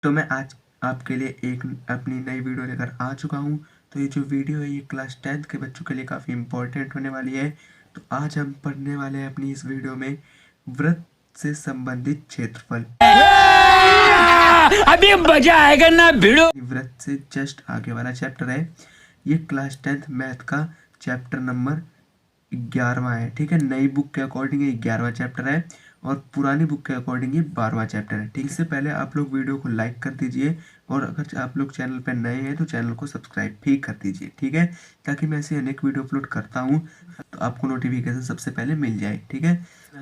तो मैं आज आपके लिए एक अपनी नई वीडियो लेकर आ चुका हूँ। तो ये जो वीडियो है ये क्लास 10th के बच्चों के लिए काफ़ी इम्पोर्टेंट होने वाली है। तो आज हम पढ़ने वाले हैं अपनी इस वीडियो में वृत्त से संबंधित क्षेत्रफल। अभी मजा आएगा ना भिड़ो। वृत्त से जस्ट आगे वाला चैप्टर है। ये क्लास 10th मैथ का चैप्टर नंबर 11वां है। ठीक है, नई बुक के अकॉर्डिंग ये 11वां चैप्टर है और पुरानी बुक के अकॉर्डिंग ये 12वां चैप्टर है। ठीक, इससे पहले आप लोग वीडियो को लाइक कर दीजिए और अगर आप लोग चैनल पर नए हैं तो चैनल को सब्सक्राइब भी कर दीजिए। ठीक है, ताकि मैं ऐसे अनेक वीडियो अपलोड करता हूँ तो आपको नोटिफिकेशन सबसे पहले मिल जाए। ठीक है,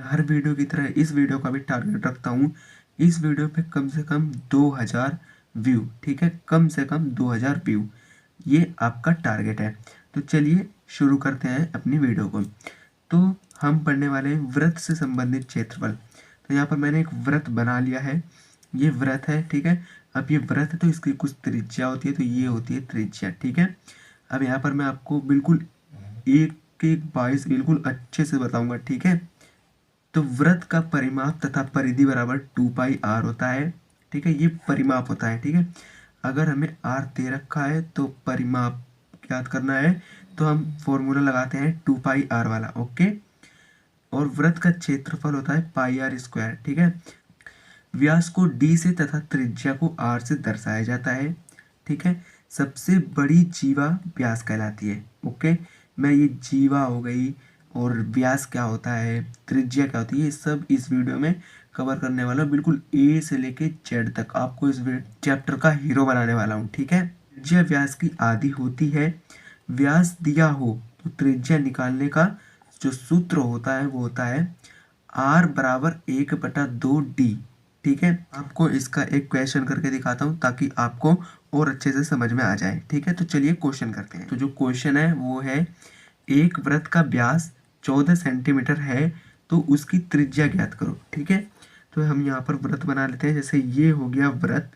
हर वीडियो की तरह इस वीडियो का भी टारगेट रखता हूँ। इस वीडियो पे कम से कम 2000 व्यू। ठीक है, कम से कम 2000 व्यू, ये आपका टारगेट है। तो चलिए शुरू करते हैं अपनी वीडियो को। तो हम पढ़ने वाले हैं वृत्त से संबंधित क्षेत्रफल। तो यहाँ पर मैंने एक वृत्त बना लिया है, ये वृत्त है। ठीक है, अब ये वृत्त है तो इसकी कुछ त्रिज्या होती है, तो ये होती है त्रिज्या। ठीक है, अब यहाँ पर मैं आपको बिल्कुल एक एक बाईस बिल्कुल अच्छे से बताऊंगा। ठीक है, तो वृत्त का परिमाप तथा परिधि बराबर 2πr होता है। ठीक है, ये परिमाप होता है। ठीक है, अगर हमें r दे रखा है तो परिमाप याद करना है तो हम फॉर्मूला लगाते हैं 2πr वाला। ओके, और वृत्त का क्षेत्रफल होता है πr²। ठीक है, व्यास को d से तथा त्रिज्या को r से दर्शाया जाता है। ठीक है, सबसे बड़ी जीवा व्यास कहलाती है। ओके, मैं ये जीवा हो गई और व्यास क्या होता है, त्रिज्या क्या होती है, ये सब इस वीडियो में कवर करने वाला हूँ। बिल्कुल ए से लेके जेड तक आपको इस चैप्टर का हीरो बनाने वाला हूँ। ठीक है, त्रिज्या व्यास की आधी होती है। व्यास दिया हो तो त्रिज्या निकालने का जो सूत्र होता है वो होता है r बराबर 1/2d। ठीक है, आपको इसका एक क्वेश्चन करके दिखाता हूँ ताकि आपको और अच्छे से समझ में आ जाए। ठीक है, तो चलिए क्वेश्चन करते हैं। तो जो क्वेश्चन है वो है, एक वृत्त का व्यास 14 सेंटीमीटर है तो उसकी त्रिज्या ज्ञात करो। ठीक है, तो हम यहाँ पर वृत्त बना लेते हैं। जैसे ये हो गया वृत्त।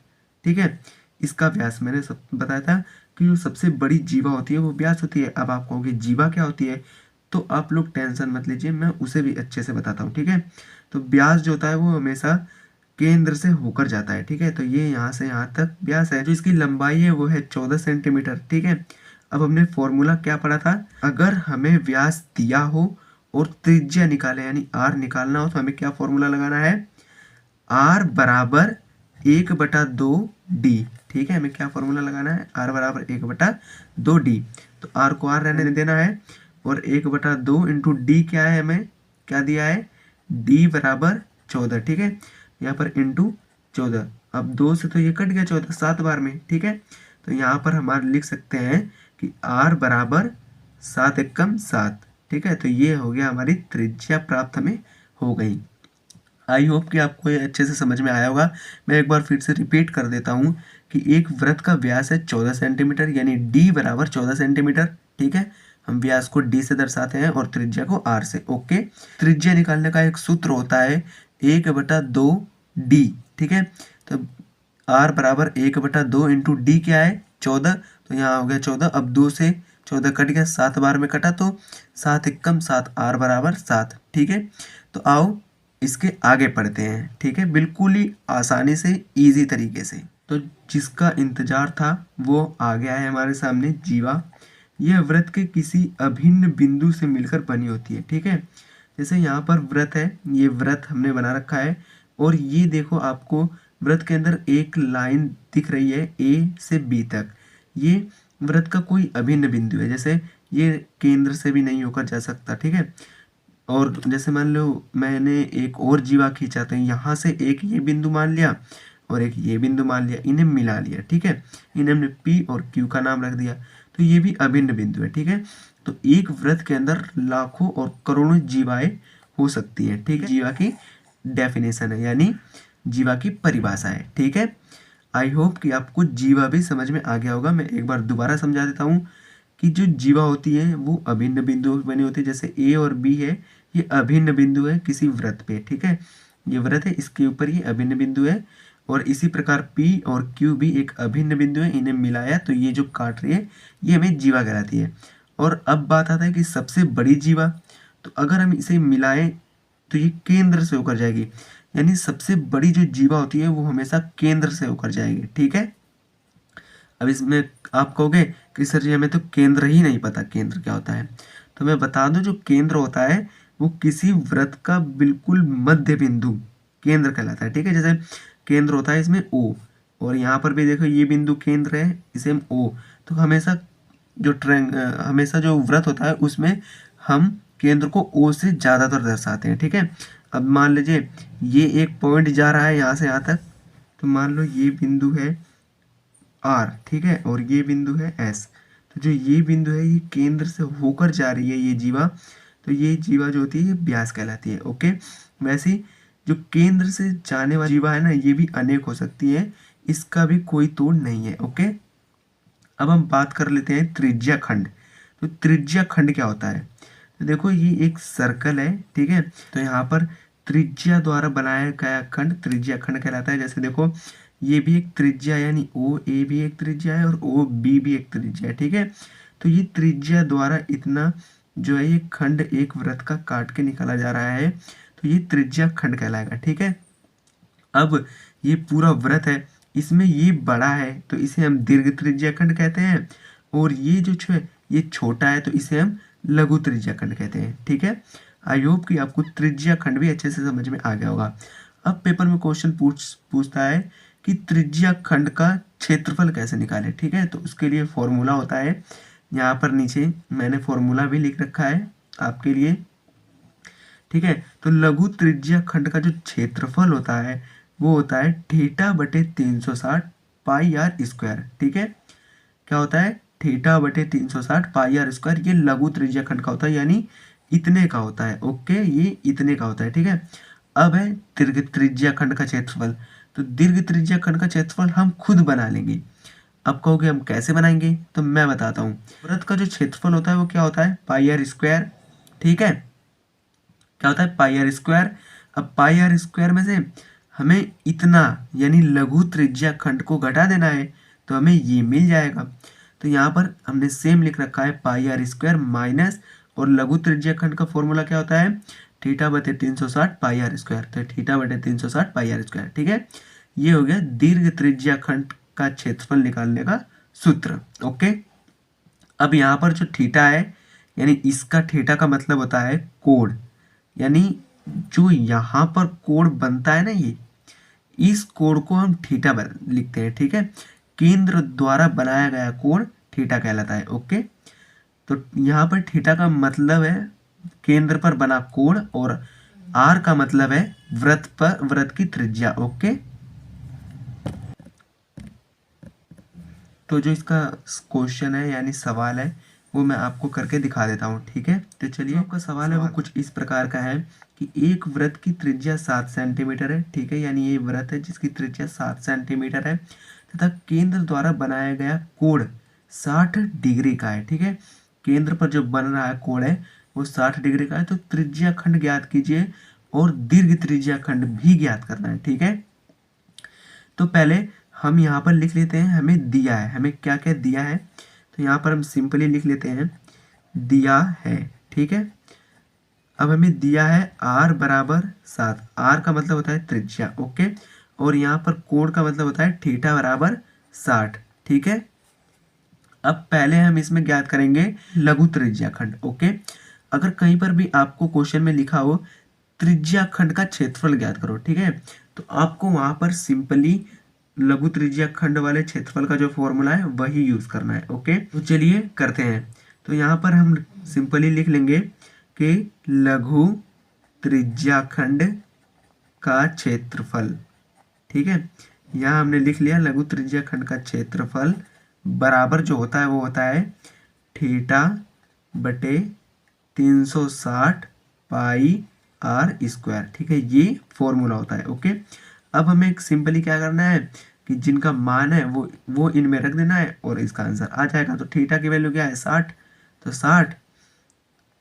ठीक है, इसका व्यास मैंने सब बताया था कि जो सबसे बड़ी जीवा होती है वो व्यास होती है। अब आप कहोगे जीवा क्या होती है, तो आप लोग टेंशन मत लीजिए, मैं उसे भी अच्छे से बताता हूँ। ठीक है, तो व्यास जो होता है वो हमेशा केंद्र से होकर जाता है। ठीक है, तो ये यहाँ से यहाँ तक व्यास है। जो इसकी लंबाई है वो है 14 सेंटीमीटर। ठीक है, अब हमने फॉर्मूला क्या पढ़ा था, अगर हमें व्यास दिया हो और त्रिज्या निकाले यानी r निकालना हो तो हमें क्या फॉर्मूला लगाना है, r बराबर 1/2d। ठीक है, हमें क्या फॉर्मूला लगाना है, r बराबर 1/2d। तो r को r रहने देना है और 1/2 इंटू डी क्या है, हमें क्या दिया है, d बराबर 14। ठीक है, यहाँ पर इंटू 14। अब 2 से तो ये कट गया, 14 7 बार में। ठीक है, तो यहाँ पर हमारे लिख सकते हैं कि r बराबर 7 एकम 7। ठीक है, तो ये हो गया हमारी त्रिज्या प्राप्त हमें हो गई। आई होप कि आपको ये अच्छे से समझ में आया होगा। मैं एक बार फिर से रिपीट कर देता हूँ कि एक वृत्त का व्यास है 14 सेंटीमीटर यानी d बराबर 14 सेंटीमीटर। ठीक है, हम व्यास को d से दर्शाते हैं और त्रिज्या को r से। ओके, त्रिज्या निकालने का एक सूत्र होता है 1/2d। ठीक है, तो r बराबर 1/2 इंटू डी क्या है 14, तो यहाँ हो गया 14। अब 2 से 14 कट गया, 7 बार में कटा तो 7 एकम 7, r बराबर 7। ठीक है, तो आओ इसके आगे पढ़ते हैं। ठीक है, बिल्कुल ही आसानी से इजी तरीके से। तो जिसका इंतजार था वो आ गया है हमारे सामने, जीवा। यह वृत्त के किसी अभिन्न बिंदु से मिलकर बनी होती है। ठीक है, जैसे यहाँ पर वृत्त है, ये वृत्त हमने बना रखा है और ये देखो आपको वृत्त के अंदर एक लाइन दिख रही है ए से बी तक। ये वृत्त का कोई अभिन्न बिंदु है, जैसे ये केंद्र से भी नहीं होकर जा सकता। ठीक है, और जैसे मान लो मैंने एक और जीवा खींचा तो यहाँ से एक ये बिंदु मान लिया और एक ये बिंदु मान लिया, इन्हें मिला लिया। ठीक है, इन्हें हमने पी और क्यू का नाम रख दिया, तो ये भी अभिन्न बिंदु है। ठीक है, तो एक वृत्त के अंदर लाखों और करोड़ों जीवाएं हो सकती है। ठीक है, जीवा की डेफिनेशन है यानी जीवा की परिभाषा है। ठीक है, आई होप कि आपको जीवा भी समझ में आ गया होगा। मैं एक बार दोबारा समझा देता हूँ कि जो जीवा होती है वो अभिन्न बिंदुओं की बनी होती है। जैसे ए और बी है, ये अभिन्न बिंदु है किसी वृत्त पे। ठीक है, ये वृत्त है, इसके ऊपर ये अभिन्न बिंदु है और इसी प्रकार पी और क्यू भी एक अभिन्न बिंदु है, इन्हें मिलाया तो ये जो काट रही है ये हमें जीवा कहलाती है। और अब बात आता है कि सबसे बड़ी जीवा, तो अगर हम इसे मिलाएं तो ये केंद्र से होकर जाएगी। यानी सबसे बड़ी जो जीवा होती है वो हमेशा केंद्र से होकर जाएगी, ठीक है। अब इसमें आप कहोगे कि सर जी हमें तो केंद्र ही नहीं पता, केंद्र क्या होता है। तो मैं बता दूं, जो केंद्र होता है वो किसी वृत्त का बिल्कुल मध्य बिंदु केंद्र कहलाता है, ठीक है। जैसे केंद्र होता है इसमें O, और यहाँ पर भी देखो ये बिंदु केंद्र है, इसे हम O। तो हमेशा हमेशा जो वृत्त होता है उसमें हम केंद्र को O से ज़्यादातर दर्शाते हैं, ठीक है। अब मान लीजिए ये एक पॉइंट जा रहा है यहाँ से यहाँ तक, तो मान लो ये बिंदु है R, ठीक है, और ये बिंदु है S। तो जो ये बिंदु है ये केंद्र से होकर जा रही है ये जीवा, तो ये जीवा जो होती है ये व्यास कहलाती है, ओके। वैसे ही जो केंद्र से जाने वाली जीवा है ना, ये भी अनेक हो सकती है, इसका भी कोई तोड़ नहीं है, ओके। अब हम बात कर लेते हैं त्रिज्या खंड। तो त्रिज्या खंड क्या होता है, तो देखो ये एक सर्कल है, ठीक है। तो यहाँ पर त्रिज्या द्वारा बनाया गया खंड त्रिज्या खंड कहलाता है। जैसे देखो ये भी एक त्रिज्या यानी ओ ए भी एक त्रिज्या है और ओ बी भी एक त्रिज्या है, ठीक है। तो ये त्रिज्या द्वारा इतना जो है ये खंड एक वृत्त का काट के निकाला जा रहा है, तो ये त्रिज्या खंड कहलाएगा, ठीक है। अब ये पूरा वृत्त है, इसमें ये बड़ा है तो इसे हम दीर्घ त्रिज्या खंड कहते हैं, और ये जो है ये छोटा है तो इसे हम लघु त्रिज्या खंड कहते हैं, ठीक है। आई होप कि आपको त्रिज्या खंड भी अच्छे से समझ में आ गया होगा। अब पेपर में क्वेश्चन पूछता है कि त्रिज्या खंड का क्षेत्रफल कैसे निकालें, ठीक है। तो उसके लिए फॉर्मूला होता है, यहाँ पर नीचे मैंने फॉर्मूला भी लिख रखा है आपके लिए, ठीक है। तो लघु त्रिज्या खंड का जो क्षेत्रफल होता है वो होता है थीटा बटे 360 पाई आर स्क्वायर, ठीक है। क्या होता है, थीटा बटे 360 पाई आर स्क्वायर, ये लघु त्रिज्या खंड का होता है, यानी इतने का होता है, ओके, ये इतने का होता है, ठीक है। अब है दीर्घ त्रिज्या खंड का क्षेत्रफल। तो दीर्घ त्रिज्या खंड का क्षेत्रफल हम खुद बना लेंगे। अब कहोगे हम कैसे बनाएंगे, तो मैं बताता हूँ। वृत्त का जो क्षेत्रफल होता है वो क्या होता है, पाई आर स्क्वायर, ठीक है। क्या होता है, पाई आर स्क्वायर। अब पाई आर स्क्वायर में से हमें इतना यानी लघु त्रिज्या खंड को घटा देना है, तो हमें ये मिल जाएगा। तो यहाँ पर हमने सेम लिख रखा है पाई आर स्क्वायर माइनस, और लघु त्रिज्या खंड का फॉर्मूला क्या होता है, थीटा बटे 360 पाई आर स्क्वायर। तो थीटा बटे 360 पाई आर स्क्वायर, ठीक है। ये हो गया दीर्घ त्रिज्या खंड का क्षेत्रफल निकालने का सूत्र, ओके। अब यहाँ पर जो थीटा है यानी इसका थीटा का मतलब होता है कोण, यानी जो यहाँ पर कोण बनता है ना, ये इस कोण को हम थीटा लिखते हैं, ठीक है। केंद्र द्वारा बनाया गया कोण थीटा कहलाता है, ओके। तो यहाँ पर थीटा का मतलब है केंद्र पर बना कोण, और आर का मतलब है वृत्त की त्रिज्या, ओके। तो जो इसका क्वेश्चन है यानी सवाल है वो मैं आपको करके दिखा देता हूँ, ठीक है। तो चलिए, आपका सवाल है वो कुछ इस प्रकार का है कि एक वृत्त की त्रिज्या 7 सेंटीमीटर है, ठीक है, यानी ये वृत्त है जिसकी त्रिज्या 7 सेंटीमीटर है तथा केंद्र द्वारा बनाया गया कोण 60 डिग्री का है, ठीक है। केंद्र पर जो बन रहा है कोण है वो 60 डिग्री का है। तो त्रिज्या खंड ज्ञात कीजिए और दीर्घ त्रिज्या खंड भी ज्ञात करना है, ठीक है। तो पहले हम यहाँ पर लिख लेते हैं, हमें दिया है, हमें क्या क्या दिया है, तो यहाँ पर हम सिंपली लिख लेते हैं दिया है, ठीक है। अब हमें दिया है r बराबर 7, r का मतलब होता है त्रिज्या, ओके, और यहाँ पर कोण का मतलब होता है थीटा बराबर 60, ठीक है। अब पहले हम इसमें ज्ञात करेंगे लघु त्रिज्या खंड, ओके। अगर कहीं पर भी आपको क्वेश्चन में लिखा हो त्रिज्या खंड का क्षेत्रफल ज्ञात करो, ठीक है, तो आपको वहां पर सिंपली लघु त्रिज्या खंड वाले क्षेत्रफल का जो फॉर्मूला है वही यूज करना है, ओके। तो चलिए करते हैं। तो यहाँ पर हम सिंपली लिख लेंगे कि लघु त्रिज्या खंड का क्षेत्रफल, ठीक है। यहाँ हमने लिख लिया लघु त्रिज्या खंड का क्षेत्रफल बराबर जो होता है वो होता है थीटा बटे 360 पाई आर स्क्वायर, ठीक है, ये फॉर्मूला होता है, ओके। अब हमें सिंपली क्या करना है कि जिनका मान है वो इनमें रख देना है और इसका आंसर आ जाएगा। तो थीटा की वैल्यू क्या है 60, तो 60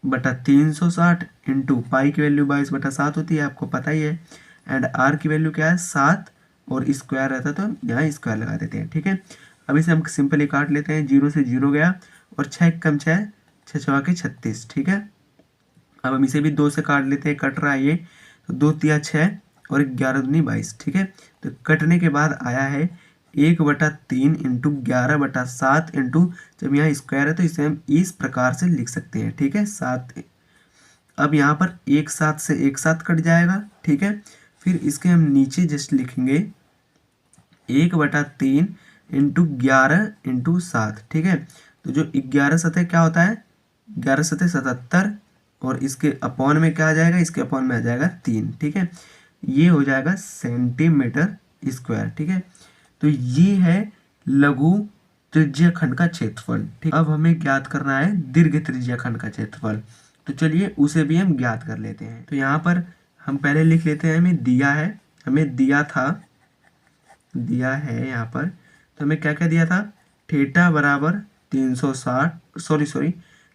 बटा 360 इंटू पाई की वैल्यू 22/7 होती है, आपको पता ही है, एंड आर की वैल्यू क्या है 7, और स्क्वायर रहता है तो हम यहाँ स्क्वायर लगा देते हैं, ठीक है। अब इसे हम सिंपली काट लेते हैं, 0 से 0 गया और 6 कम 6, 6 चौके 36, ठीक है। अब हम इसे भी 2 से काट लेते हैं, कट रहा है ये, तो 2 तिया 6, और 11 दूनी 22, ठीक है। तो कटने के बाद आया है 1/3 इंटू 11/7 इंटू, जब यहाँ स्क्वायर है तो इसे हम इस प्रकार से लिख सकते हैं, ठीक है। 7, अब यहाँ पर एक साथ से एक साथ कट जाएगा, ठीक है। फिर इसके हम नीचे जस्ट लिखेंगे 1/3 इंटू 11 इंटू 7, ठीक है। तो जो 11 सतह क्या होता है, 11 सतह 77, और इसके अपॉन में क्या आ जाएगा, इसके अपॉन में आ जाएगा 3, ठीक है। ये हो जाएगा सेंटीमीटर स्क्वायर, ठीक है। तो ये है लघु त्रिज्या खंड का क्षेत्रफल, ठीक। अब हमें ज्ञात करना है दीर्घ त्रिज्या खंड का क्षेत्रफल, तो चलिए उसे भी हम ज्ञात कर लेते हैं। तो यहाँ पर हम पहले लिख लेते हैं, हमें दिया है यहाँ पर, तो हमें क्या क्या दिया था, थीटा बराबर 360,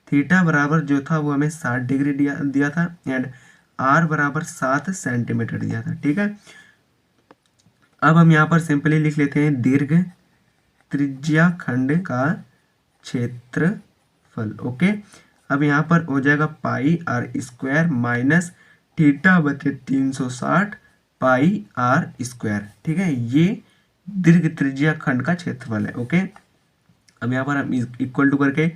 थीटा बराबर जो था वो हमें 60 डिग्री दिया था, एंड आर बराबर 7 सेंटीमीटर दिया था, ठीक है। अब हम यहाँ पर सिंपली लिख लेते हैं दीर्घ त्रिज्या खंड का क्षेत्रफल, ओके। अब यहाँ पर हो जाएगा पाई आर स्क्वायर माइनस थीटा बटे 360 पाई आर स्क्वायर, ठीक है। ये दीर्घ त्रिज्या खंड का क्षेत्रफल है, ओके। अब यहाँ पर हम इक्वल टू करके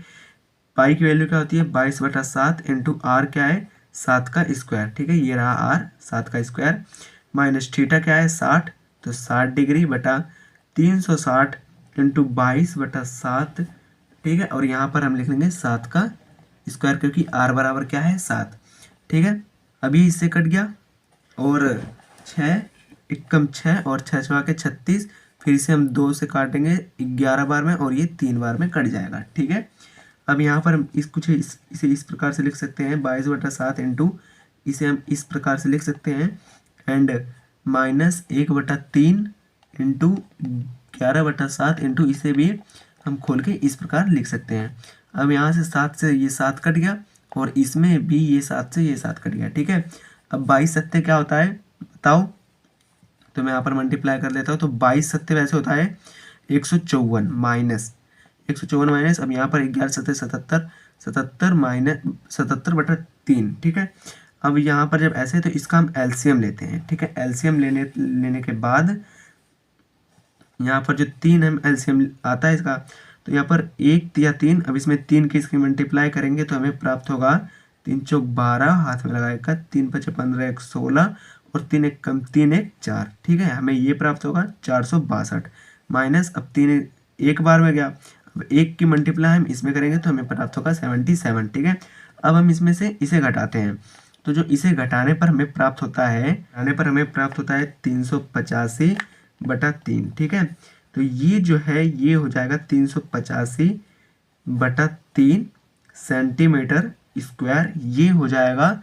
पाई की वैल्यू क्या होती है 22/7 इंटू आर क्या है 7 का स्क्वायर, ठीक है। ये रहा आर 7 का स्क्वायर, माइनस थीटा क्या है 60, तो 60 डिग्री बटा 360 इंटू 22/7, ठीक है। और यहाँ पर हम लिख लेंगे 7 का स्क्वायर, क्योंकि आर बराबर क्या है 7, ठीक है। अभी इससे कट गया, और 6 एकम 6 और 6 छवा के 36, फिर इसे हम 2 से काटेंगे 11 बार में, और ये 3 बार में कट जाएगा, ठीक है। अब यहाँ पर हम इसे इस प्रकार से लिख सकते हैं 22/7 इंटू, इसे हम इस प्रकार से लिख सकते हैं, एंड माइनस 1/3 इंटू 11/7 इंटू, इसे भी हम खोल के इस प्रकार लिख सकते हैं। अब यहाँ से 7 से ये 7 कट गया, और इसमें भी ये 7 से ये 7 कट गया, ठीक है। अब 22 सत्ते क्या होता है बताओ, तो मैं यहाँ पर मल्टीप्लाई कर लेता हूँ। तो 22 सत्ते वैसे होता है 154 माइनस 154 माइनस, अब यहाँ पर 11 सत्ते 77, 77 माइनस 77/3, ठीक है। अब यहाँ पर जब ऐसे, तो इसका हम एलसीएम लेते हैं, ठीक है। एलसीएम लेने के बाद यहाँ पर जो 3 हम एलसीएम आता है इसका, तो यहाँ पर 1 या 3, अब इसमें 3 की इसकी मल्टीप्लाई करेंगे तो हमें प्राप्त होगा 3 चौक 12, हाथ में लगाएगा 3 5 15 1 16, और 3 1 कम 3 1 4, ठीक है। हमें ये प्राप्त होगा 462 माइनस, अब 3 एक बार में गया, अब 1 की मल्टीप्लाई हम इसमें करेंगे तो हमें प्राप्त होगा 77, ठीक है। अब हम इसमें से इसे घटाते हैं, तो जो इसे घटाने पर हमें प्राप्त होता है 385/3, ठीक है। तो ये जो है ये हो जाएगा 385/3 सेंटीमीटर स्क्वायर, ये हो जाएगा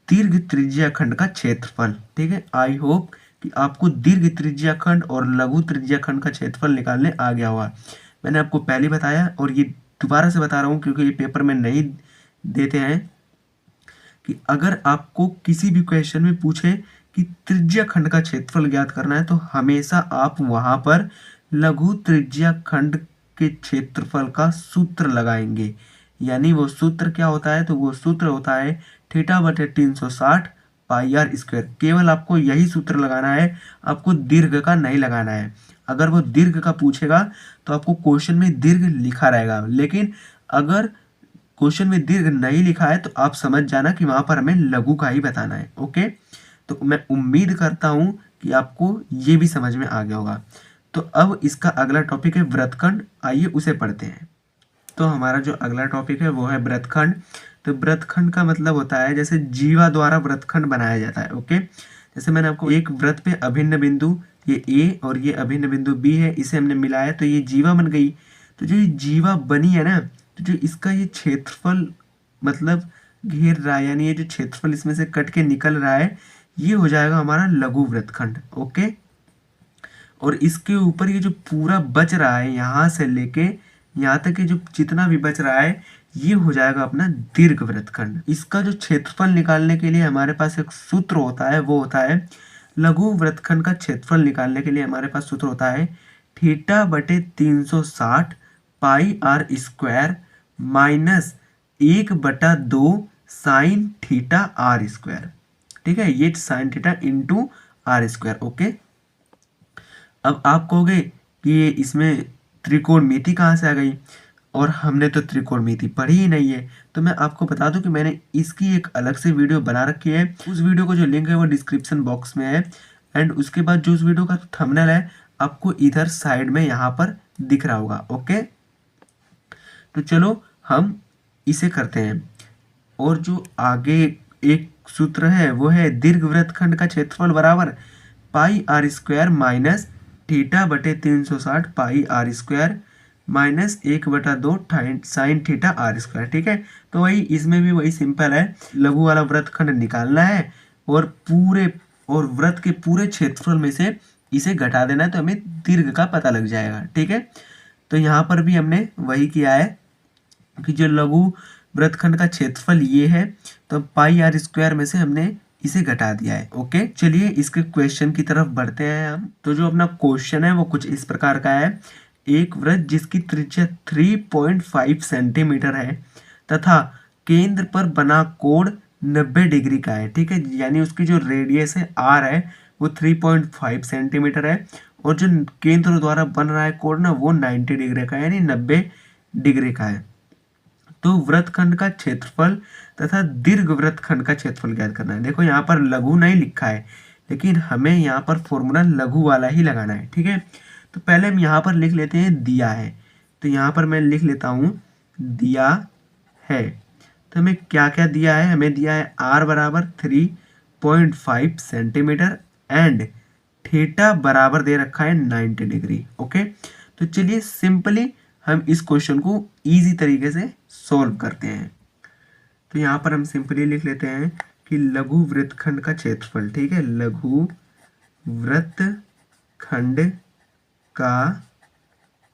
दीर्घ त्रिज्या खंड का क्षेत्रफल, ठीक है। आई होप कि आपको दीर्घ त्रिज्या खंड और लघु त्रिज्या खंड का क्षेत्रफल निकालने आ गया होगा। मैंने आपको पहले बताया, और ये दोबारा से बता रहा हूँ क्योंकि ये पेपर में नहीं देते हैं, कि अगर आपको किसी भी क्वेश्चन में पूछे कि त्रिज्या खंड का क्षेत्रफल ज्ञात करना है, तो हमेशा आप वहां पर लघु त्रिज्या खंड के क्षेत्रफल का सूत्र लगाएंगे। यानी वो सूत्र क्या होता है, तो वो सूत्र होता है थीटा बटे 360 पाई आर स्क्वायर। केवल आपको यही सूत्र लगाना है, आपको दीर्घ का नहीं लगाना है। अगर वो दीर्घ का पूछेगा तो आपको क्वेश्चन में दीर्घ लिखा रहेगा, लेकिन अगर क्वेश्चन में दीर्घ नहीं लिखा है तो आप समझ जाना कि वहां पर हमें लघु का ही बताना है, ओके। तो मैं उम्मीद करता हूं कि आपको ये भी समझ में आ गया होगा। तो अब इसका अगला टॉपिक है वृत्तखंड, आइए उसे पढ़ते हैं। तो हमारा जो अगला टॉपिक है वो है वृत्तखंड। तो वृत्तखंड का मतलब होता है जैसे जीवा द्वारा वृत्तखंड बनाया जाता है, ओके। जैसे मैंने आपको एक वृत्त पे अभिन्न बिंदु, ये ए और ये अभिन्न बिंदु बी है, इसे हमने मिलाया तो ये जीवा बन गई। तो जो ये जीवा बनी है ना, तो जो इसका ये क्षेत्रफल मतलब घेर रहा है, यानी ये जो क्षेत्रफल इसमें से कट के निकल रहा है, ये हो जाएगा हमारा लघु वृत्तखंड, ओके। और इसके ऊपर ये जो पूरा बच रहा है यहाँ से लेके यहाँ तक के जो जितना भी बच रहा है, ये हो जाएगा अपना दीर्घ वृत्तखंड। इसका जो क्षेत्रफल निकालने के लिए हमारे पास एक सूत्र होता है, वो होता है लघु वृत्तखंड का क्षेत्रफल निकालने के लिए हमारे पास सूत्र होता है थीटा बटे 360 pi R square minus 1/2 sine theta R square. ठीक है, ये sine theta into R square. Okay, अब आप कहोगे कि ये इसमें त्रिकोणमिति कहाँ से आ गई, और हमने तो त्रिकोणमिति पढ़ी ही नहीं है। तो मैं आपको बता दूं कि मैंने इसकी एक अलग से वीडियो बना रखी है। उस वीडियो को जो लिंक है वो डिस्क्रिप्शन बॉक्स में है। एंड उसके बाद जो उस वीडियो का थंबनेल है आपको इधर साइड में यहाँ पर दिख रहा होगा। ओके, तो चलो हम इसे करते हैं। और जो आगे एक सूत्र है वो है दीर्घ वृत्तखंड का क्षेत्रफल बराबर pi R square minus theta बटे 360 pi R square minus 1/2 sine theta R square. ठीक है, तो वही इसमें भी वही सिंपल है, लघु वाला वृत्तखंड निकालना है और वृत्त के पूरे क्षेत्रफल में से इसे घटा देना है, तो हमें दीर्घ का पता लग जाएगा। ठीक है, तो यहाँ पर भी हमने वही किया है कि जो लघु वृत्तखंड का क्षेत्रफल ये है, तो पाई आर स्क्वायर में से हमने इसे घटा दिया है। ओके, चलिए इसके क्वेश्चन की तरफ बढ़ते हैं हम। तो जो अपना क्वेश्चन है वो कुछ इस प्रकार का है। एक वृत्त जिसकी त्रिज्या 3.5 सेंटीमीटर है तथा केंद्र पर बना कोण 90 डिग्री का है। ठीक है, यानी उसकी जो रेडियस है आर है वो 3.5 सेंटीमीटर है, और जो केंद्र द्वारा बन रहा है कोण ना वो 90 डिग्री का है, यानी 90 डिग्री का है। तो वृत्तखंड का क्षेत्रफल तथा दीर्घ वृत्तखंड का क्षेत्रफल ज्ञात करना है। देखो यहाँ पर लघु नहीं लिखा है, लेकिन हमें यहाँ पर फॉर्मूला लघु वाला ही लगाना है। ठीक है, तो पहले हम यहाँ पर लिख लेते हैं दिया है। तो यहाँ पर मैं लिख लेता हूँ दिया है। तो हमें क्या क्या दिया है, हमें दिया है आर बराबर 3.5 सेंटीमीटर एंड थीटा बराबर दे रखा है 90 डिग्री। ओके, तो चलिए सिंपली हम इस क्वेश्चन को इजी तरीके से सॉल्व करते हैं। तो यहाँ पर हम सिंपली लिख लेते हैं कि लघु वृत्तखंड का क्षेत्रफल, ठीक है, लघु वृत्तखंड का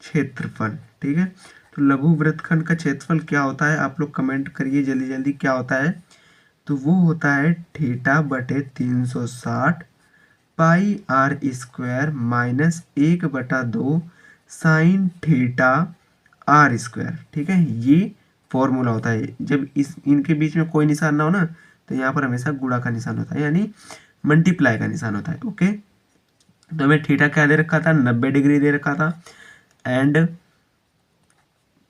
क्षेत्रफल। ठीक है, तो लघु वृत्तखंड का क्षेत्रफल क्या होता है, आप लोग कमेंट करिए जल्दी जल्दी क्या होता है। तो वो होता है थीटा बटे 360 pi R square minus 1/2 sine theta R square. ठीक है, ये फॉर्मूला होता है। जब इनके बीच में कोई निशान ना हो ना, तो यहाँ पर हमेशा गुणा का निशान होता है, यानी मल्टीप्लाई का निशान होता है। ओके, तो हमें थीटा क्या दे रखा था, 90 डिग्री दे रखा था, एंड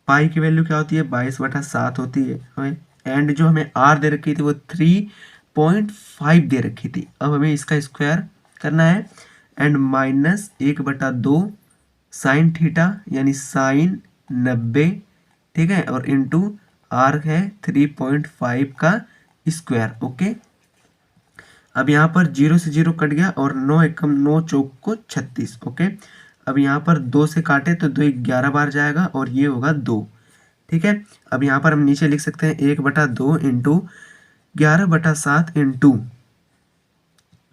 पाई की वैल्यू क्या होती है, 22/7 होती है, एंड जो हमें आर दे रखी थी वो 3.5 दे रखी थी। अब हमें इसका स्क्वायर करना है, एंड माइनस 1/2 साइन थीटा यानी साइन 90, ठीक है, और इंटू आर है 3.5 का स्क्वायर। ओके, अब यहाँ पर 0 से 0 कट गया और 9 एकम 9 चौक को 36। ओके, अब यहाँ पर 2 से काटे तो 2 11 बार जाएगा और ये होगा 2। ठीक है, अब यहाँ पर हम नीचे लिख सकते हैं 1/2 इंटू 11/7 इंटू,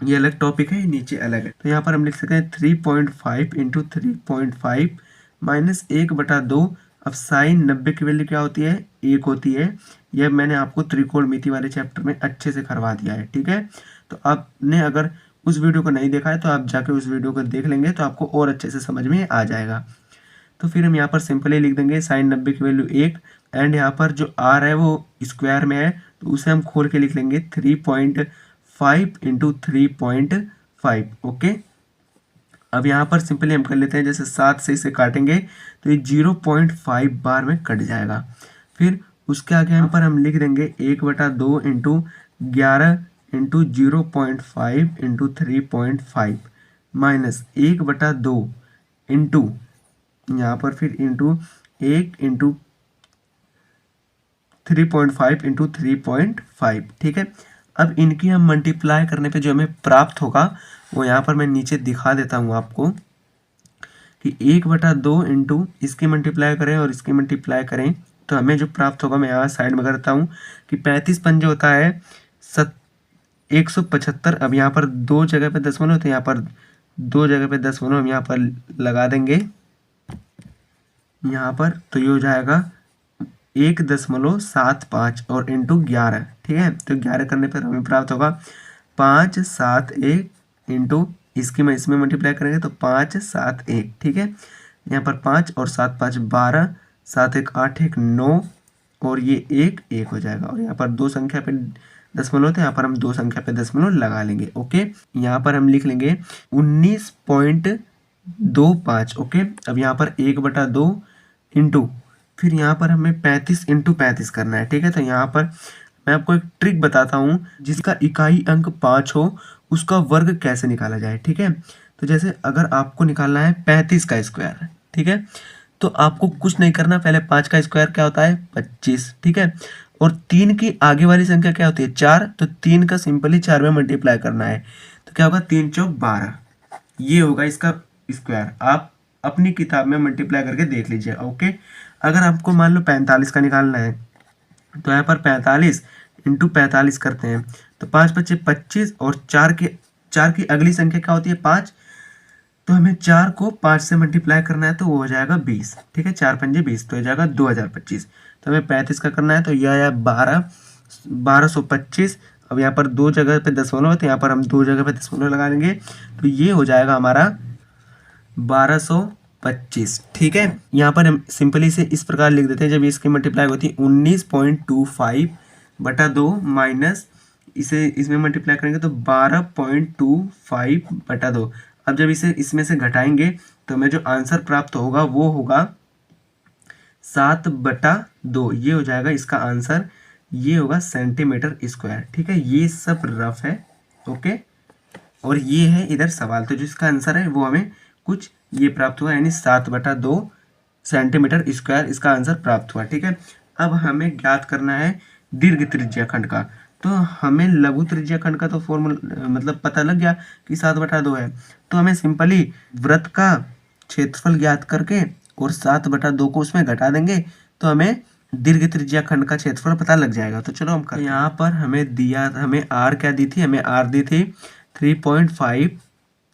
ये अलग टॉपिक है, नीचे अलग है। तो यहाँ पर हम लिख सकते हैं 3.5 इंटू 3.5 माइनस 1/2। अब साइन 90 की वैल्यू क्या होती है, 1 होती है। यह मैंने आपको त्रिकोणमिति वाले चैप्टर में अच्छे से करवा दिया है। ठीक है, तो आपने अगर उस वीडियो को नहीं देखा है तो आप जाके उस वीडियो को देख लेंगे तो आपको और अच्छे से समझ में आ जाएगा। तो फिर हम यहाँ पर सिंपली लिख देंगे साइन 90 की वैल्यू 1, एंड यहाँ पर जो आर है वो स्क्वायर में है, तो उसे हम खोल के लिख लेंगे 3.5 इंटू 3.5। ओके, अब यहाँ पर सिंपली हम कर लेते हैं, जैसे 7 से इसे काटेंगे तो ये 0.5 बार में कट जाएगा। फिर उसके आगे यहाँ पर हम लिख देंगे 1/2 into 11 into 0.5 into 3.5 minus 1/2 into, यहाँ पर फिर इंटू 1 इंटू 3.5 इंटू 3.5। ठीक है, अब इनकी हम मल्टीप्लाई करने पे जो हमें प्राप्त होगा वो यहाँ पर मैं नीचे दिखा देता हूँ आपको कि 1/2 इंटू इसकी मल्टीप्लाई करें और इसकी मल्टीप्लाई करें तो हमें जो प्राप्त होगा, मैं यहाँ साइड में करता हूँ कि 35 पंजे होता है 175। अब यहाँ पर 2 जगह पे दशमलव, तो यहाँ पर 2 जगह पे दशमलव हम यहाँ पर लगा देंगे यहाँ पर, तो ये हो जाएगा 1.75 और इंटू 11। ठीक है, तो 11 करने पर हमें प्राप्त होगा 571 इंटू इसकी मैं इसमें मल्टीप्लाई करेंगे तो 571। ठीक है, यहाँ पर 5 और 7 5 12, 7 1 8 1 9 और ये 1 1 हो जाएगा, और यहाँ पर 2 संख्या पे दशमलव, तो यहाँ पर हम दो संख्या पे दशमलव लगा लेंगे। ओके, यहाँ पर हम लिख लेंगे 19.25। ओके, अब यहाँ पर 1/2 इंटू, फिर यहाँ पर हमें 35 इंटू 35 करना है। ठीक है, तो यहाँ पर मैं आपको एक ट्रिक बताता हूँ, जिसका इकाई अंक 5 हो उसका वर्ग कैसे निकाला जाए। ठीक है, तो जैसे अगर आपको निकालना है 35 का स्क्वायर, ठीक है, तो आपको कुछ नहीं करना, पहले 5 का स्क्वायर क्या होता है 25। ठीक है, और 3 की आगे वाली संख्या क्या होती है 4, तो 3 का सिंपली 4 में मल्टीप्लाई करना है, तो क्या होगा 3 चौक 12, ये होगा इसका स्क्वायर। आप अपनी किताब में मल्टीप्लाई करके देख लीजिए। ओके, अगर आपको मान लो 45 का निकालना है, तो यहाँ पर 45 इंटू 45 करते हैं, तो 5 × 5 = 25, और 4 की अगली संख्या क्या होती है 5, तो हमें 4 को 5 से मल्टीप्लाई करना है, तो वो हो जाएगा 20। ठीक है, 4 × 5 = 20, तो हो जाएगा 2025। तो हमें 35 का करना है, तो यह आया 1225। अब यहाँ पर दो जगह पे दशमलव है, तो यहाँ पर हम दो जगह पे दशमलव लगा लेंगे, तो ये हो जाएगा हमारा 1225। ठीक है, यहाँ पर हम सिंपली से इस प्रकार लिख देते हैं, जब इसकी मल्टीप्लाई होती है 19.25/2 माइनस इसे इसमें मल्टीप्लाई करेंगे तो 12.25/2। अब जब इसे इसमें से घटाएंगे तो हमें जो आंसर प्राप्त होगा वो होगा 7/2। ये हो जाएगा इसका आंसर, ये होगा सेंटीमीटर स्क्वायर। ठीक है, ये सब रफ है। ओके, और ये है इधर सवाल, तो जो इसका आंसर है वो हमें कुछ ये प्राप्त हुआ, यानी 7/2 सेंटीमीटर स्क्वायर इसका आंसर प्राप्त हुआ। ठीक है, अब हमें ज्ञात करना है दीर्घ त्रिज्या खंड का। तो हमें लघु त्रिज्या खंड का तो फॉर्मूला मतलब पता लग गया कि 7/2 है, तो हमें सिंपली वृत्त का क्षेत्रफल ज्ञात करके और 7/2 को उसमें घटा देंगे, तो हमें दीर्घ त्रिज्या खंड का क्षेत्रफल पता लग जाएगा। तो चलो हम करते हैं। यहाँ पर हमें दिया, हमें आर क्या दी थी, हमें आर दी थी 3.5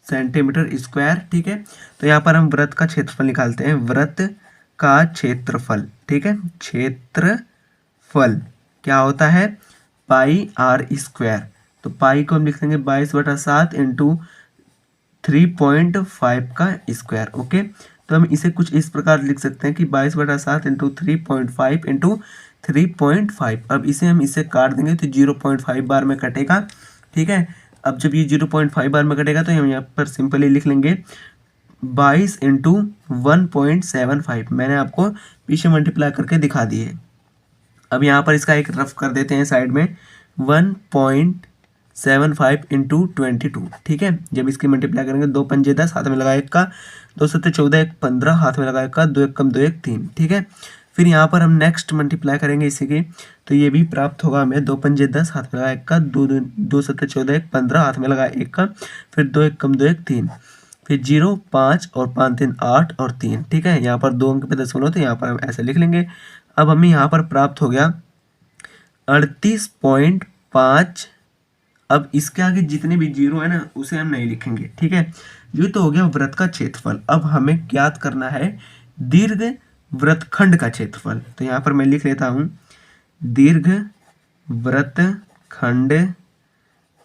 सेंटीमीटर स्क्वायर। ठीक है, तो यहाँ पर हम वृत्त का क्षेत्रफल निकालते हैं, वृत्त का क्षेत्रफल। ठीक है, क्षेत्रफल क्या होता है πr², तो पाई को हम लिख देंगे 22/7 इंटू 3.5 का स्क्वायर। ओके, तो हम इसे कुछ इस प्रकार लिख सकते हैं कि 22/7 इंटू 3.5 इंटू 3.5। अब इसे हम इसे काट देंगे तो 0.5 बार में कटेगा। ठीक है, अब जब ये 0.5 बार में कटेगा तो हम यहाँ पर सिंपली लिख लेंगे 22 इंटू 1.75। मैंने आपको पीछे मल्टीप्लाई करके दिखा दिए। अब यहाँ पर इसका एक रफ कर देते हैं साइड में, 1.75 इंटू 22। ठीक है, जब इसकी मल्टीप्लाई करेंगे 2 पंजे 10, हाथ में लगा 1 का, 2 7 14, 1 15, हाथ में लगा 1 का, 2 1 कम 2 1 3। ठीक है, फिर यहाँ पर हम नेक्स्ट मल्टीप्लाई करेंगे इसी की, तो ये भी प्राप्त होगा हमें 2 पंजे 10, हाथ में लगा 1 का, 2 7 14, 1 15, हाथ में लगा 1 का, फिर 2 1 कम 2 1 3, फिर 0 5 और 5 3 8 और 3। ठीक है, यहाँ पर 2 अंक पे दशमलव, तो यहाँ पर हम ऐसे लिख लेंगे। अब हमें यहाँ पर प्राप्त हो गया 38.5। अब इसके आगे जितने भी जीरो है ना उसे हम नहीं लिखेंगे। ठीक है, ये तो हो गया वृत्त का क्षेत्रफल। अब हमें ज्ञात करना है दीर्घ वृत्तखंड का क्षेत्रफल। तो यहाँ पर मैं लिख लेता हूँ दीर्घ वृत्तखंड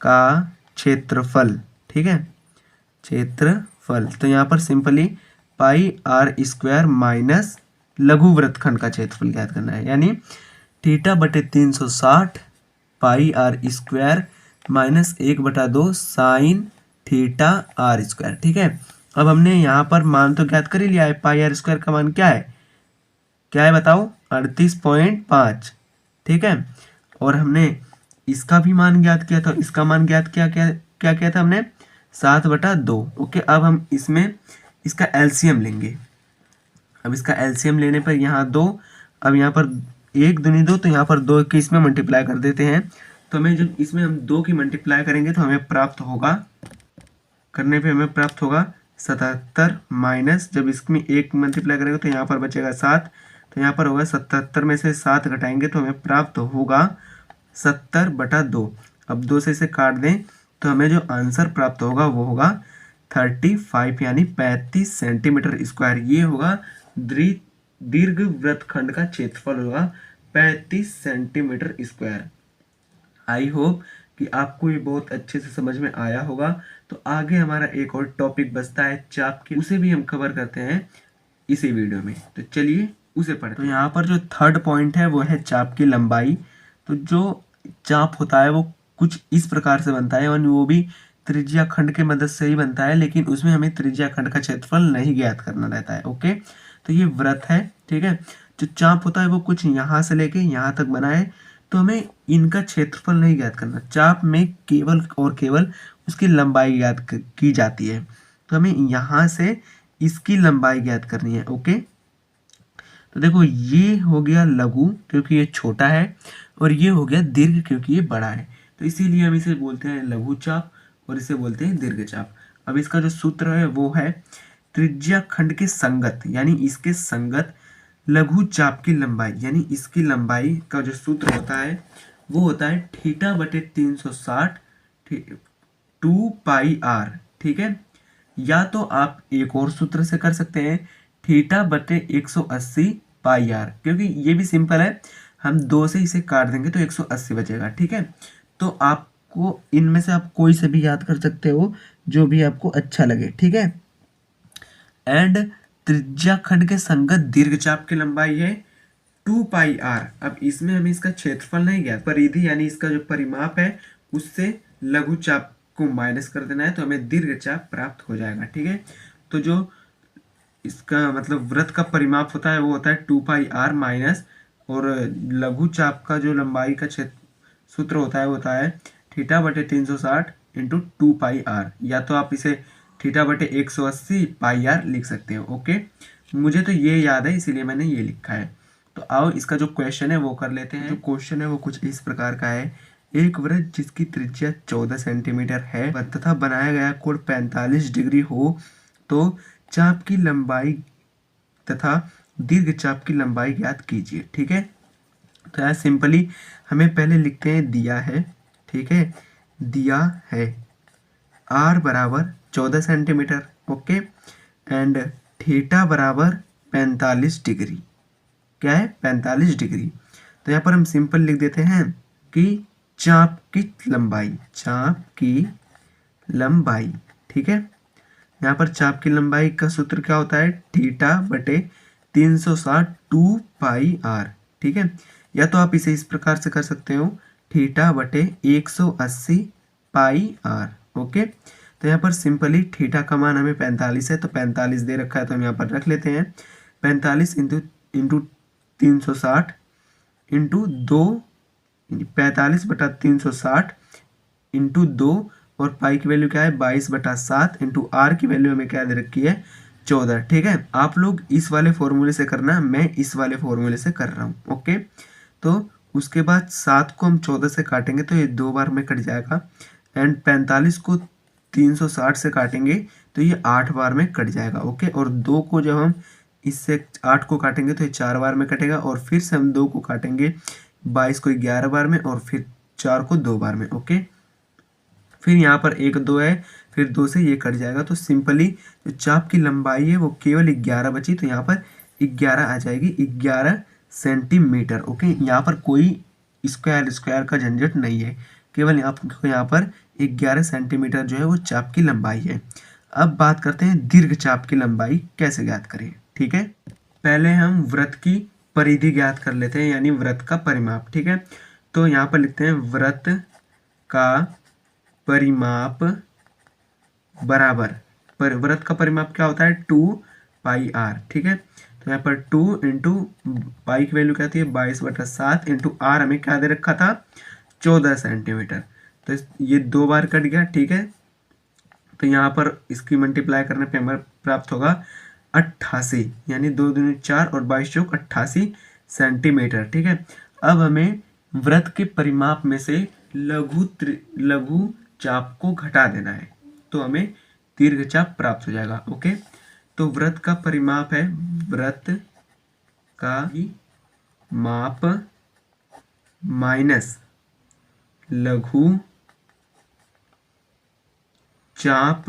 का क्षेत्रफल। ठीक है, क्षेत्रफल, तो यहाँ पर सिंपली πr² माइनस लघु वृत्तखंड का क्षेत्रफल ज्ञात करना है, यानी θ/360 πr² माइनस 1/2 sin θr²। ठीक है, अब हमने यहाँ पर मान तो ज्ञात कर ही लिया है, πr² का मान क्या है बताओ 38.5। ठीक है, और हमने इसका भी मान ज्ञात किया था, इसका मान ज्ञात क्या किया था हमने 7/2। ओके, अब हम इसमें इसका एलसीएम लेंगे। अब इसका एलसीएम लेने पर यहाँ 2, अब यहाँ पर 1 दूनी 2, तो यहाँ पर 2 की इसमें मल्टीप्लाई कर देते हैं, तो हमें जब इसमें हम 2 की मल्टीप्लाई करेंगे तो हमें प्राप्त होगा, करने पे हमें प्राप्त होगा 77 माइनस, जब इसमें 1 मल्टीप्लाई करेंगे तो यहाँ पर बचेगा 7, तो यहाँ पर होगा 77 में से 7 घटाएंगे तो हमें प्राप्त होगा 70/2। अब 2 से इसे काट दें तो हमें जो आंसर प्राप्त होगा वो होगा 35 यानी 35 सेंटीमीटर स्क्वायर। ये होगा दीर्घ वृत्तखंड का क्षेत्रफल होगा 35 सेंटीमीटर स्क्वायर। आई होप कि आपको ये बहुत अच्छे से समझ में आया होगा। तो आगे हमारा एक और टॉपिक बचता है चाप की, उसे भी हम कवर करते हैं इसी वीडियो में। तो चलिए उसे पढ़ते हैं। तो यहाँ पर जो थर्ड पॉइंट है वो है चाप की लंबाई। तो जो चाप होता है वो कुछ इस प्रकार से बनता है, और वो भी त्रिज्या खंड के मदद से ही बनता है, लेकिन उसमें हमें त्रिज्या खंड का क्षेत्रफल नहीं ज्ञात करना रहता है। ओके, तो ये व्रत है, ठीक है। जो चाप होता है वो कुछ यहाँ से लेके यहाँ तक बना है, तो हमें इनका क्षेत्रफल नहीं ज्ञात करना। चाप में केवल और केवल उसकी लंबाई ज्ञात की जाती है, तो हमें यहाँ से इसकी लंबाई ज्ञात करनी है। ओके, तो देखो ये हो गया लघु क्योंकि ये छोटा है, और ये हो गया दीर्घ क्योंकि ये बड़ा है, तो इसीलिए हम इसे बोलते हैं लघु चाप और इसे बोलते हैं दीर्घ चाप। अब इसका जो सूत्र है वो है त्रिज्या खंड के संगत, यानी इसके संगत लघु चाप की लंबाई, यानी इसकी लंबाई का जो सूत्र होता है वो होता है थीटा बटे 360 2 पाई आर, ठीक है। या तो आप एक और सूत्र से कर सकते हैं, थीटा बटे 180 पाई आर, क्योंकि ये भी सिंपल है, हम 2 से इसे काट देंगे तो 180 बचेगा, ठीक है। तो आपको इनमें से आप कोई से भी याद कर सकते हो, जो भी आपको अच्छा लगे, ठीक है। एंड त्रिज्या खंड के संगत दीर्घचाप की लंबाई है 2 पाई आर। अब इसमें हमें इसका क्षेत्रफल नहीं ज्ञात, परिधि यानी इसका जो परिमाप है उससे लघु चाप को माइनस कर देना है, तो हमें दीर्घचाप प्राप्त हो जाएगा, ठीक है। तो जो इसका मतलब वृत्त का परिमाप होता है वो होता है 2 पाई आर माइनस, और लघु चाप का जो लंबाई का क्षेत्र सूत्र होता है थीटा बटे 360 इंटू 2 पाई आर, या तो आप इसे थीटा बटे 180 पाई आर लिख सकते हो। ओके, मुझे तो ये याद है इसीलिए मैंने ये लिखा है। तो आओ इसका जो क्वेश्चन है वो कर लेते हैं। जो क्वेश्चन है वो कुछ इस प्रकार का है, एक वृत्त जिसकी त्रिज्या 14 सेंटीमीटर है तथा बनाया गया कोण 45 डिग्री हो, तो चाप की लंबाई तथा दीर्घ चाप की लंबाई ज्ञात कीजिए, ठीक है। तो यार सिंपली हमें पहले लिखते हैं दिया है, ठीक है, दिया है आर बराबर 14 सेंटीमीटर, ओके, एंड थीटा बराबर 45 डिग्री, क्या है 45 डिग्री। तो यहाँ पर हम सिंपल लिख देते हैं कि चाप की लंबाई, ठीक है। यहाँ पर चाप की लंबाई का सूत्र क्या होता है, थीटा बटे 360 2 पाई आर, ठीक है। या तो आप इसे इस प्रकार से कर सकते हो, थीटा बटे 180 पाई आर, ओके। तो यहाँ पर सिंपली थीटा का मान हमें 45 है, तो 45 दे रखा है तो हम यहाँ पर रख लेते हैं 45 इंटू 360 इंटू 2, 45 बटा 360 इंटू 2, और पाई की वैल्यू क्या है 22/7 इंटू आर की वैल्यू हमें क्या दे रखी है 14, ठीक है। आप लोग इस वाले फॉर्मूले से करना, मैं इस वाले फॉर्मूले से कर रहा हूँ, ओके। तो उसके बाद 7 को हम 14 से काटेंगे तो ये 2 बार में कट जाएगा, एंड 45 को 360 से काटेंगे तो ये 8 बार में कट जाएगा, ओके। और 2 को जब हम इससे 8 को काटेंगे तो ये 4 बार में कटेगा, और फिर से हम 2 को काटेंगे 22 को 11 बार में, और फिर 4 को 2 बार में, ओके। फिर यहाँ पर 1 2 है, फिर 2 से ये कट जाएगा, तो सिंपली जो चाप की लंबाई है वो केवल 11 बची, तो यहाँ पर 11 आ जाएगी, 11 सेंटीमीटर, ओके। यहाँ पर कोई स्क्वायर का झंझट नहीं है, केवल यहाँ पर 11 सेंटीमीटर जो है वो चाप की लंबाई है। अब बात करते हैं दीर्घ चाप की लंबाई कैसे ज्ञात करें, ठीक है। पहले हम वृत्त की परिधि ज्ञात कर लेते हैं, यानी वृत्त का परिमाप, ठीक है। तो यहाँ पर लिखते हैं वृत्त का परिमाप बराबर, वृत्त का परिमाप क्या होता है 2 पाई आर, ठीक है। तो यहाँ पर 2 इंटू पाई की वैल्यू क्या आती है 22/7 इंटू आर हमें क्या दे रखा था 14 सेंटीमीटर, तो ये 2 बार कट गया, ठीक है। तो यहाँ पर इसकी मल्टीप्लाई करने पे हमें प्राप्त होगा 88, यानी 2 दूनी 4 और 22 चौक 88 सेंटीमीटर, ठीक है। अब हमें वृत्त के परिमाप में से लघु चाप को घटा देना है, तो हमें दीर्घ चाप प्राप्त हो जाएगा, ओके। तो वृत्त का परिमाप है वृत्त का माप माइनस लघु चाप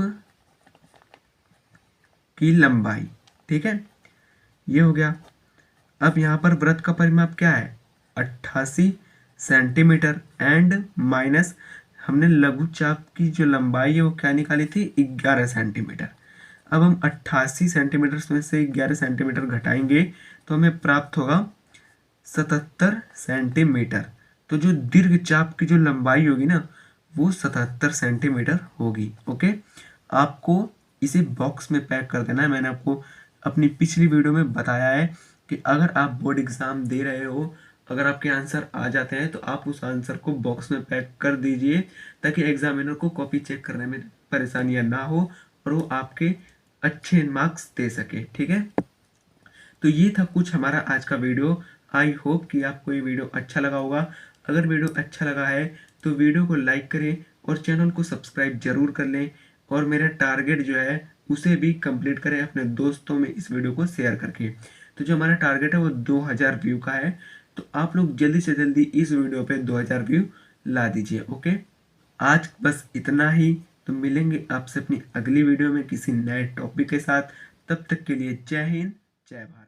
की लंबाई, ठीक है, ये हो गया। अब यहाँ पर वृत्त का परिमाप क्या है 88 सेंटीमीटर, एंड माइनस हमने लघु चाप की जो लंबाई है वो क्या निकाली थी 11 सेंटीमीटर। अब हम 88 सेंटीमीटर में से 11 सेंटीमीटर घटाएंगे तो हमें प्राप्त होगा 77 सेंटीमीटर। तो जो दीर्घ चाप की जो लंबाई होगी ना वो 77 सेंटीमीटर होगी। ओके, आपको इसे बॉक्स में पैक कर देना है। मैंने आपको अपनी पिछली वीडियो में बताया है कि अगर आप बोर्ड एग्जाम दे रहे हो, अगर आपके आंसर आ जाते हैं तो आप उस आंसर को बॉक्स में पैक कर दीजिए, ताकि एग्जामिनर को कॉपी चेक करने में परेशानियां ना हो और वो आपके अच्छे मार्क्स दे सके। ठीक है, तो ये था कुछ हमारा आज का वीडियो। आई होप कि आपको ये वीडियो अच्छा लगा होगा। अगर वीडियो अच्छा लगा है तो वीडियो को लाइक करें और चैनल को सब्सक्राइब जरूर कर लें, और मेरा टारगेट जो है उसे भी कंप्लीट करें अपने दोस्तों में इस वीडियो को शेयर करके। तो जो हमारा टारगेट है वो 2000 व्यू का है, तो आप लोग जल्दी से जल्दी इस वीडियो पे 2000 व्यू ला दीजिए। ओके, आज बस इतना ही। तो मिलेंगे आपसे अपनी अगली वीडियो में किसी नए टॉपिक के साथ। तब तक के लिए जय हिंद, जय भारत।